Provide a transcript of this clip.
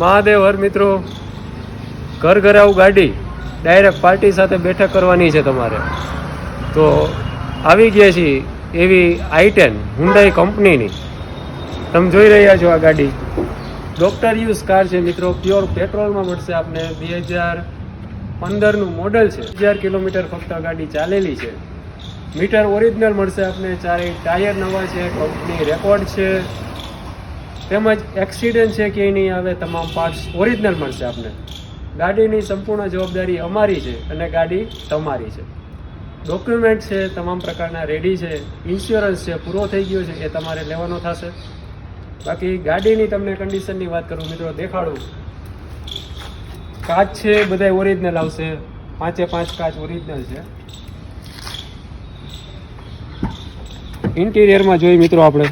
મહાદેવ હર મિત્રો, ઘર ઘરાવું ગાડી ડાયરેક્ટ પાર્ટી સાથે બેઠક કરવાની છે તમારે તો આવી ગયા છીએ એવી i10 હુન્ડાઈ કંપનીની. તમે જોઈ રહ્યા છો આ ગાડી ડોક્ટર યુઝ કાર છે મિત્રો. પ્યોર પેટ્રોલમાં મળશે આપને. 2015નું મોડલ છે. 1000 કિલોમીટર ફક્ત ગાડી ચાલેલી છે. મીટર ઓરિજિનલ મળશે આપને. ચારેય ટાયર નવા છે, કંપની રેકોર્ડ છે, તેમજ એક્સિડન્ટ છે કે નહીં આવે તમામ પાર્ટ્સ ઓરિજિનલ મળશે આપને. ગાડીની સંપૂર્ણ જવાબદારી અમારી છે અને ગાડી તમારી છે. ડોક્યુમેન્ટ છે તમામ પ્રકારના રેડી છે. ઇન્સ્યોરન્સ છે પૂરો થઈ ગયો છે, એ તમારે લેવાનો થશે. બાકી ગાડીની તમને કન્ડિશનની વાત કરું મિત્રો, દેખાડું. કાચ છે બધા ઓરિજિનલ આવશે. 5 કાચ ઓરિજિનલ છે. ઇન્ટિરિયરમાં જોઈએ મિત્રો આપણે